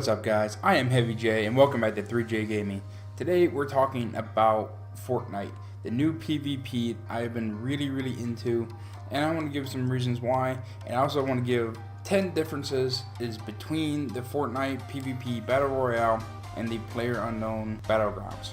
What's up guys, I am HeavyJay and welcome back to 3J Gaming. Today we're talking about Fortnite, the new PvP I have been really into, and I want to give some reasons why, and I also want to give 10 differences between the Fortnite PvP Battle Royale and the PlayerUnknown Battlegrounds.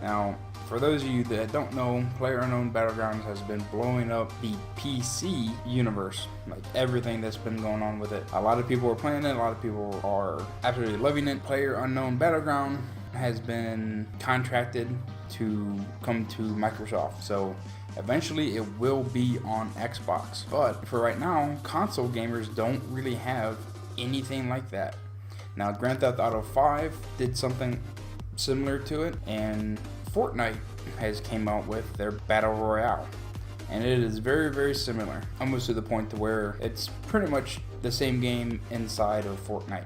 Now, for those of you that don't know, PlayerUnknown Battlegrounds has been blowing up the PC universe, like everything that's been going on with it. A lot of people are playing it, a lot of people are absolutely loving it. PlayerUnknown Battleground has been contracted to come to Microsoft, so eventually it will be on Xbox. But for right now, console gamers don't really have anything like that. Now, Grand Theft Auto 5 did something similar to it, and Fortnite has came out with their Battle Royale, and it is very similar, almost to the point to where it's pretty much the same game inside of Fortnite.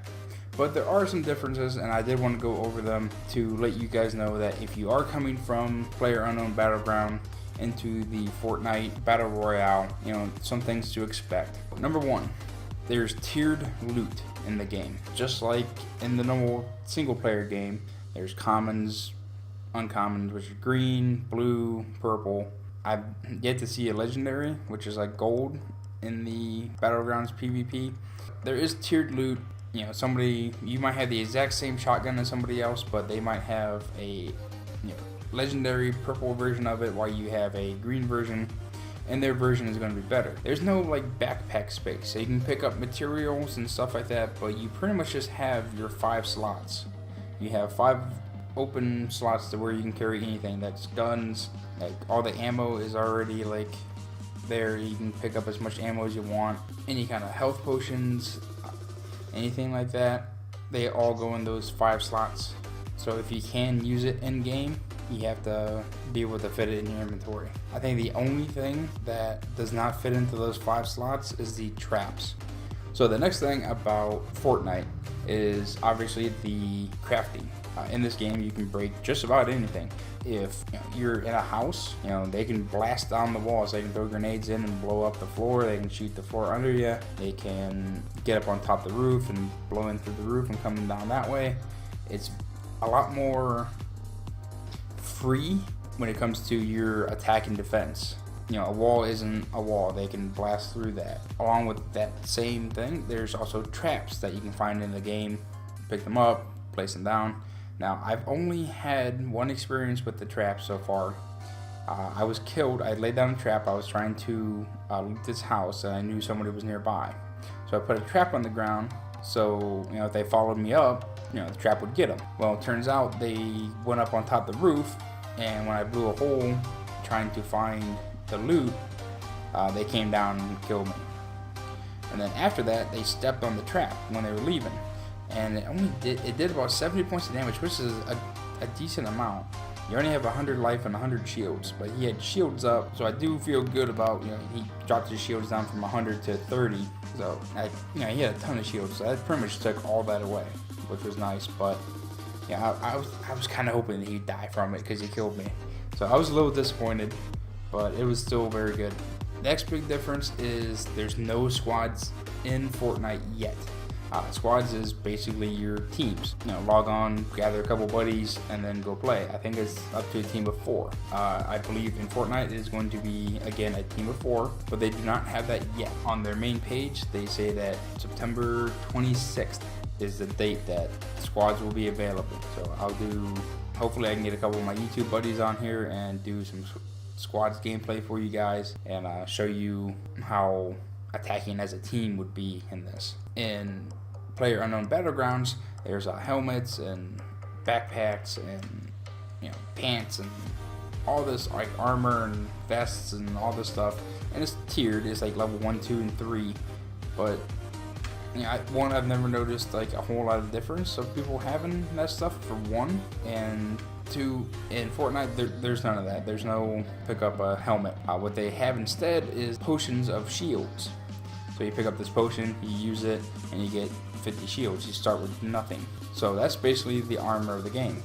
But there are some differences, and I did want to go over them to let you guys know that if you are coming from PlayerUnknown Battleground into the Fortnite Battle Royale, you know, some things to expect. Number one, there's tiered loot in the game. Just like in the normal single player game, there's commons, uncommons, which are green, blue, purple. I've yet to see a legendary, which is like gold in the Battlegrounds PvP. There is tiered loot. You know, you might have the exact same shotgun as somebody else, but they might have a legendary purple version of it while you have a green version, and their version is going to be better. There's no like backpack space, so you can pick up materials and stuff like that, but you pretty much just have your 5 slots. You have 5 open slots to where you can carry anything. That's guns, like all the ammo is already like there. You can pick up as much ammo as you want. Any kind of health potions, anything like that, they all go in those 5 slots. So if you can use it in game, you have to be able to fit it in your inventory. I think the only thing that does not fit into those 5 slots is the traps. So the next thing about Fortnite is obviously the crafting. In this game, you can break just about anything. If you're in a house, they can blast down the walls. They can throw grenades in and blow up the floor. They can shoot the floor under you. They can get up on top of the roof and blow in through the roof and come down that way. It's a lot more free when it comes to your attack and defense. A wall isn't a wall. They can blast through that. Along with that same thing, there's also traps that you can find in the game. Pick them up, place them down. Now, I've only had one experience with the trap so far. I was killed. I laid down a trap. I was trying to loot this house, and I knew somebody was nearby. So I put a trap on the ground, so if they followed me up, the trap would get them. Well, it turns out they went up on top of the roof, and when I blew a hole trying to find the loot, they came down and killed me. And then after that, they stepped on the trap when they were leaving, and it did about 70 points of damage, which is a decent amount. You only have 100 life and 100 shields, but he had shields up, so I do feel good about, he dropped his shields down from 100 to 30, so he had a ton of shields, so that pretty much took all that away, which was nice. But I was kind of hoping that he'd die from it because he killed me, so I was a little disappointed, but it was still very good. Next big difference is there's no squads in Fortnite yet. Squads is basically your teams. Log on, gather a couple buddies, and then go play. I think it's up to a team of 4. I believe in Fortnite it is going to be, again, a team of 4, but they do not have that yet. On their main page, they say that September 26th is the date that squads will be available. So hopefully I can get a couple of my YouTube buddies on here and do some squads gameplay for you guys, and show you how attacking as a team would be in this. In PlayerUnknown Battlegrounds, there's helmets and backpacks and pants and all this like armor and vests and all this stuff, and it's tiered. It's like level 1, 2, and 3. But I've never noticed like a whole lot of difference of people having that stuff, for one, and 2, in Fortnite there's none of that. There's no pick up a helmet. What they have instead is potions of shields. So you pick up this potion, you use it, and you get 50 shields. You start with nothing. So that's basically the armor of the game.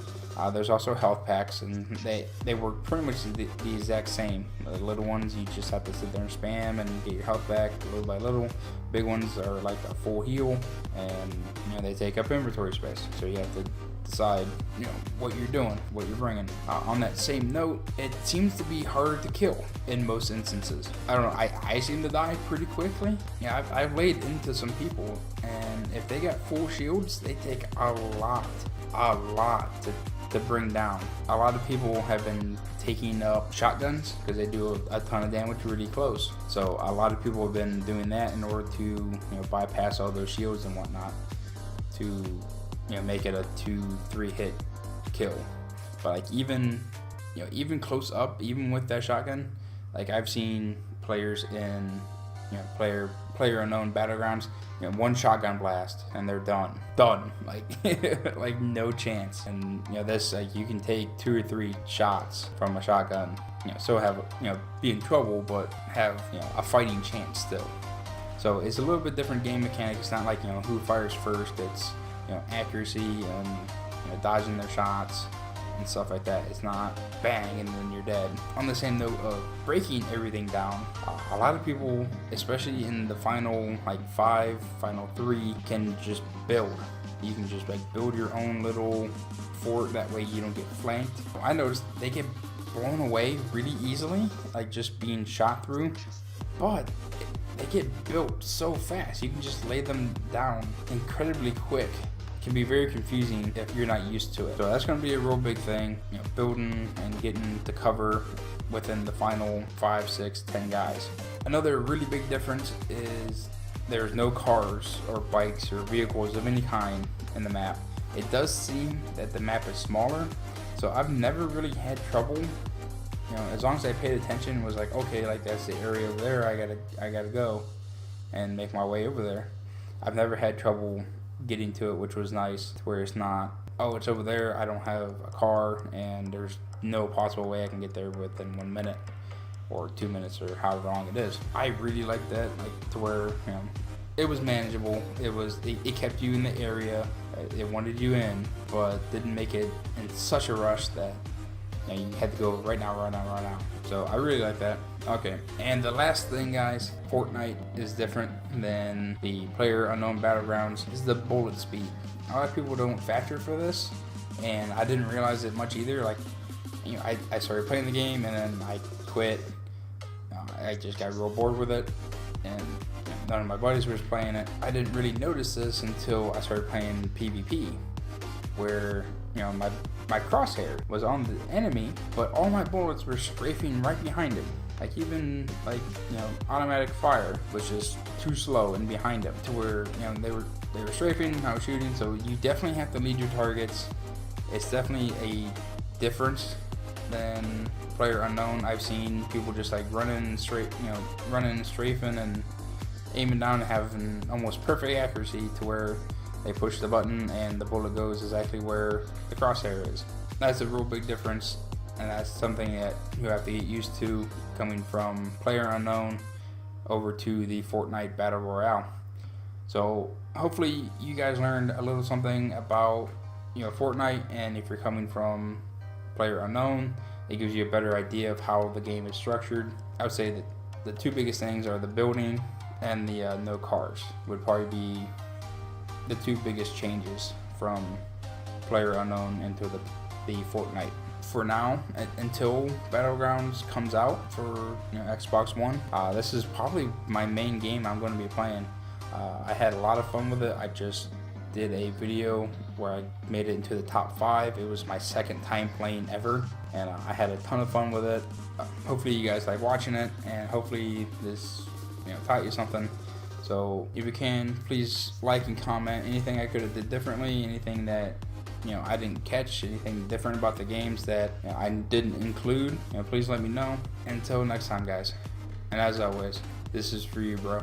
There's also health packs, and they work pretty much the exact same. The little ones, you just have to sit there and spam and get your health back little by little. Big ones are like a full heal, and they take up inventory space. So you have to decide what you're doing, what you're bringing. On that same note, it seems to be harder to kill in most instances. I don't know, I seem to die pretty quickly. I've laid into some people, and if they got full shields, they take a lot to bring down. A lot of people have been taking up shotguns because they do a ton of damage really close. So a lot of people have been doing that in order to bypass all those shields and whatnot to make it a 2-3 hit kill. But like even close up, even with that shotgun, like I've seen players in player unknown battlegrounds, one shotgun blast and they're done like like no chance. And this, like, you can take 2 or 3 shots from a shotgun, so have be in trouble but have a fighting chance still. So it's a little bit different game mechanic. It's not like who fires first. It's accuracy and dodging their shots and stuff like that. It's not bang and then you're dead. On the same note of breaking everything down, a lot of people, especially in the final 5, final 3, can just build. You can just build your own little fort, that way you don't get flanked. I noticed they get blown away really easily, like just being shot through, but they get built so fast. You can just lay them down incredibly quick. Can be very confusing if you're not used to it. So that's going to be a real big thing, building and getting to cover within the final 5, 6, 10 guys. Another really big difference is there's no cars or bikes or vehicles of any kind in the map. It does seem that the map is smaller, so I've never really had trouble. As long as I paid attention and was like, okay, like that's the area over there, I gotta go and make my way over there. I've never had trouble getting to it, which was nice, where it's not, oh, it's over there, I don't have a car and there's no possible way I can get there within 1 minute or 2 minutes or however long it is. I really like that, like to where it was manageable. It kept you in the area, it wanted you in, but didn't make it in such a rush that you had to go right now. So I really like that. Okay, and the last thing, guys, Fortnite is different than the player unknown battlegrounds. Is the bullet speed. A lot of people don't factor for this, and I didn't realize it much either. Like, I started playing the game and then I quit. I just got real bored with it, and none of my buddies were playing it. I didn't really notice this until I started playing PvP, where my crosshair was on the enemy, but all my bullets were strafing right behind him. Like even automatic fire was just too slow and behind him, to where they were strafing, I was shooting. So you definitely have to lead your targets. It's definitely a difference than player unknown. I've seen people just like running straight, running, strafing, and aiming down and having almost perfect accuracy to where they push the button and the bullet goes exactly where the crosshair is. That's a real big difference, and that's something that you have to get used to coming from player unknown over to the Fortnite Battle Royale. So hopefully you guys learned a little something about Fortnite, and if you're coming from player unknown, it gives you a better idea of how the game is structured. I would say that the 2 biggest things are the building and the no cars would probably be the 2 biggest changes from player unknown into the Fortnite. For now, until Battlegrounds comes out for Xbox One, this is probably my main game I'm going to be playing. I had a lot of fun with it. I just did a video where I made it into the top 5. It was my 2nd time playing ever, and I had a ton of fun with it. Hopefully you guys like watching it, and hopefully this taught you something. So if you can, please like and comment anything I could have did differently, anything that I didn't catch, anything different about the games that I didn't include. Please let me know. Until next time, guys. And as always, this is for you, bro.